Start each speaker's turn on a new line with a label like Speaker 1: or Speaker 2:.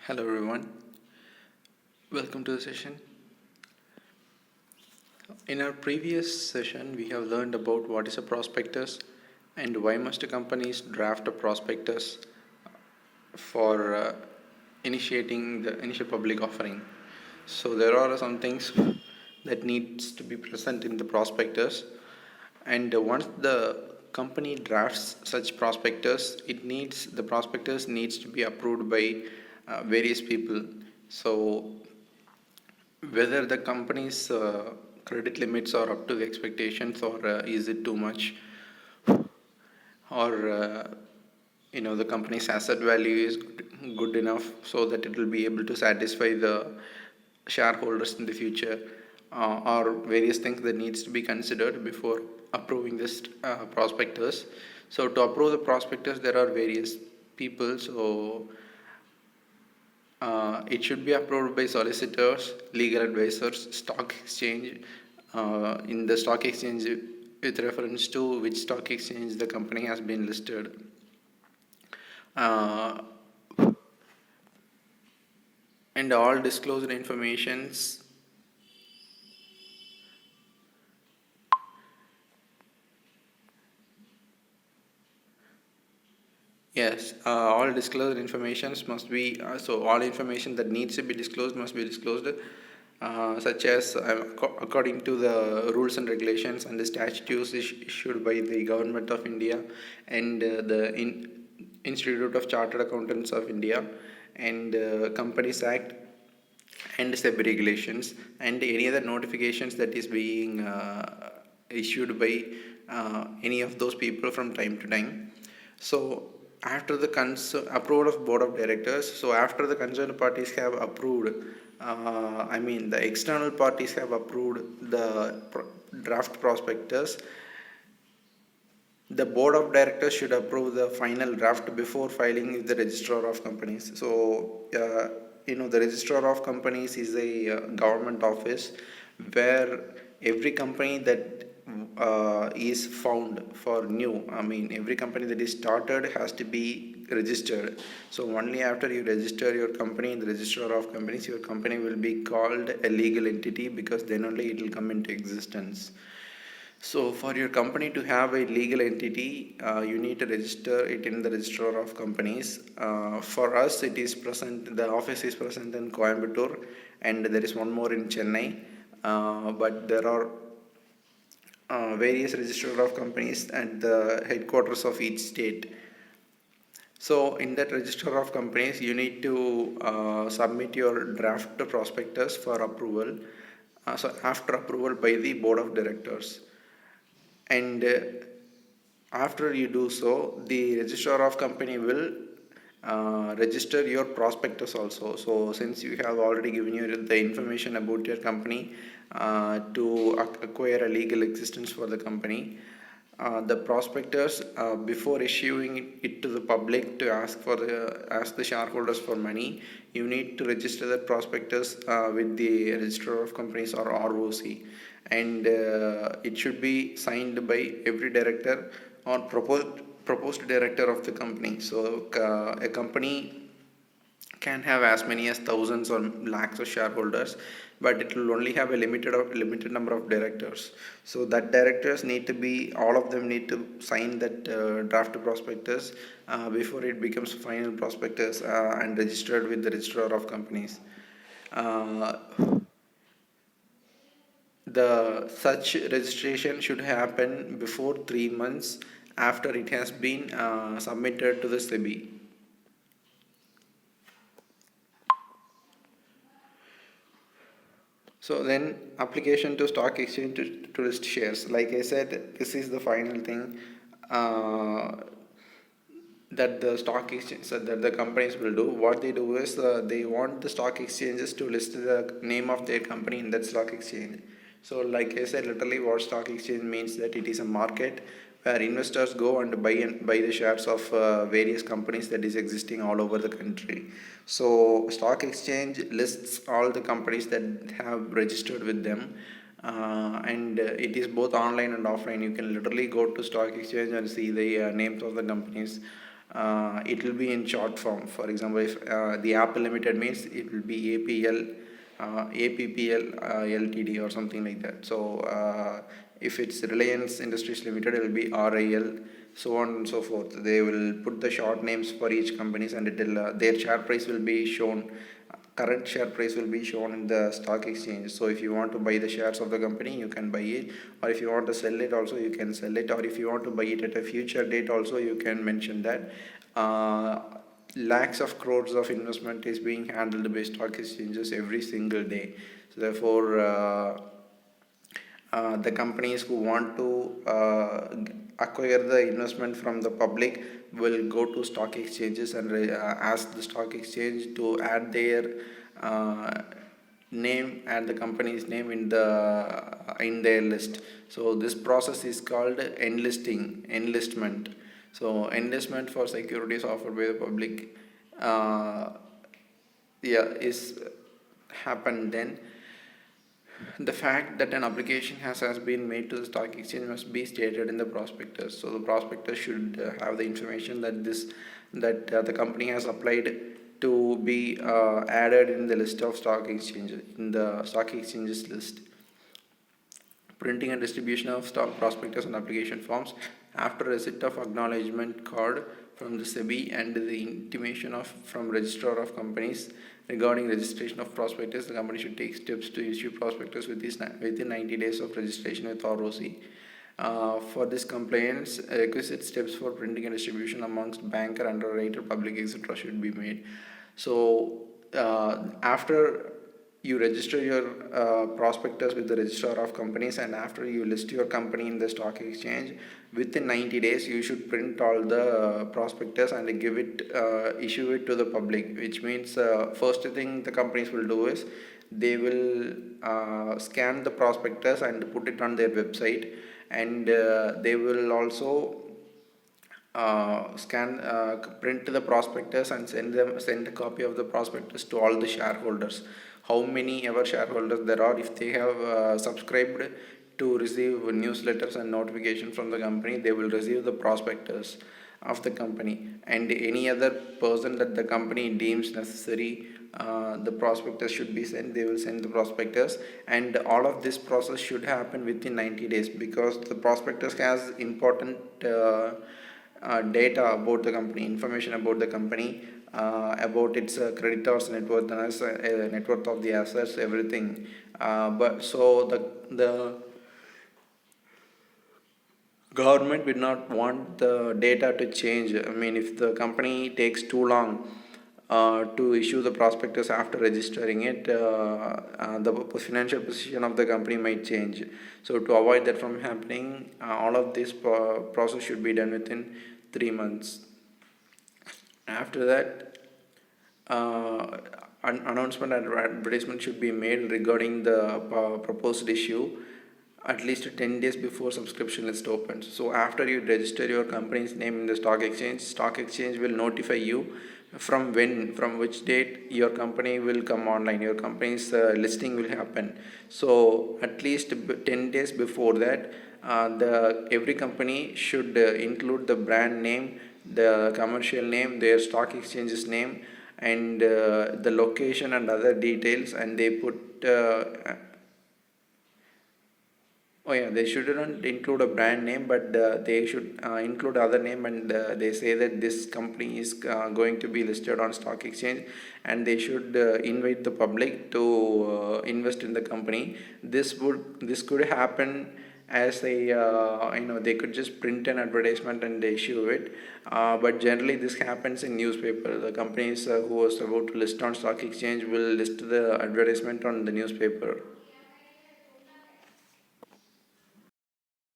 Speaker 1: Hello everyone, welcome to the session. In our previous session, we have learned about what is a prospectus and why must companies draft a prospectus for initiating the initial public offering. So there are some things that needs to be present in the prospectus, and once the company drafts such prospectus, the prospectus needs to be approved by various people. So whether the company's credit limits are up to the expectations, or is it too much, or the company's asset value is good enough so that it will be able to satisfy the shareholders in the future, or various things that needs to be considered before approving this prospectus. So to approve the prospectus, there are various people. So it should be approved by solicitors, legal advisors, stock exchange. In the stock exchange, with reference to which stock exchange the company has been listed. And all disclosed informations Yes, all disclosed informations must be, so all information that needs to be disclosed must be disclosed, such as according to the rules and regulations and the statutes issued by the Government of India and the Institute of Chartered Accountants of India and Companies Act and SEBI regulations and any other notifications that is being issued by any of those people from time to time. So after the approval of board of directors, so after the concerned parties have approved, the external parties have approved the draft prospectus, the board of directors should approve the final draft before filing with the registrar of companies. So the registrar of companies is a government office where every company that is found for new, every company that is started has to be registered. So only after you register your company in the registrar of companies, your company will be called a legal entity, because then only it will come into existence. So for your company to have a legal entity, you need to register it in the registrar of companies. For us, it is present, the office is present in Coimbatore, and there is one more in Chennai, but there are various registrar of companies at the headquarters of each state. So in that register of companies, you need to submit your draft prospectus for approval. So after approval by the board of directors, and after you do so, the registrar of company will register your prospectus also. So since you have already given you the information about your company to acquire a legal existence for the company, the prospectus, before issuing it to the public to ask the shareholders for money, you need to register the prospectus with the registrar of companies, or ROC, and it should be signed by every director or proposed director of the company. So a company can have as many as thousands or lakhs of shareholders, but it will only have a limited number of directors. So that directors need to be, all of them need to sign that draft prospectus before it becomes final prospectus and registered with the registrar of companies. The such registration should happen before 3 months after it has been submitted to the SEBI. So then application to stock exchange to list shares. Like I said, this is the final thing that the stock exchange, that the companies will do. What they do is they want the stock exchanges to list the name of their company in that stock exchange. So like I said, literally what stock exchange means, that it is a market where investors go and buy the shares of various companies that is existing all over the country. So stock exchange lists all the companies that have registered with them, and it is both online and offline. You can literally go to stock exchange and see the names of the companies it will be in short form. For example, if the Apple Limited means it will be APL, APPL Ltd or something like that. So if it's Reliance Industries Limited, it will be RIL, so on and so forth. They will put the short names for each companies, and it will, their share price will be shown. Current share price will be shown in the stock exchange. So if you want to buy the shares of the company, you can buy it, or if you want to sell it also, you can sell it, or if you want to buy it at a future date also, you can mention that. Lakhs of crores of investment is being handled by stock exchanges every single day. So therefore the companies who want to acquire the investment from the public will go to stock exchanges and ask the stock exchange to add their name and the company's name in their list. So this process is called enlistment. So enlistment for securities offered by the public is happened then. The fact that an application has been made to the stock exchange must be stated in the prospectus. So the prospectus should have the information that the company has applied to be added in the list of stock exchanges, in the stock exchanges list. Printing and distribution of stock prospectus and application forms after receipt of acknowledgement card from the SEBI and the intimation from registrar of companies regarding registration of prospectus. The company should take steps to issue prospectus within 90 days of registration with ROC. For this compliance, requisite steps for printing and distribution amongst banker, underwriter, public, etc. should be made. So after you register your prospectus with the registrar of companies, and after you list your company in the stock exchange, within 90 days you should print all the prospectus and issue it to the public, which means first thing the companies will do is they will scan the prospectus and put it on their website, and they will also print the prospectus and send a copy of the prospectus to all the shareholders. How many ever shareholders there are, if they have subscribed to receive newsletters and notification from the company, they will receive the prospectus of the company. And any other person that the company deems necessary, the prospectus should be sent, they will send the prospectus. And all of this process should happen within 90 days, because the prospectus has important data about the company, information about the company, about its creditors, net worth of the assets, everything. But so the government would not want the data to change. I mean, if the company takes too long to issue the prospectus after registering it, the financial position of the company might change. So to avoid that from happening, all of this process should be done within 3 months. After that, announcement and advertisement should be made regarding the proposed issue at least 10 days before subscription list opens. So after you register your company's name in the stock exchange will notify you from which date your company will come online, your company's listing will happen. So at least 10 days before that, every company should include the brand name, the commercial name, their stock exchange's name, and the location and other details, and they put they shouldn't include a brand name, but they should include other name, and they say that this company is going to be listed on stock exchange, and they should invite the public to invest in the company. This could happen as they could just print an advertisement and they issue it, but generally this happens in newspaper. The companies who was about to list on stock exchange will list the advertisement on the newspaper.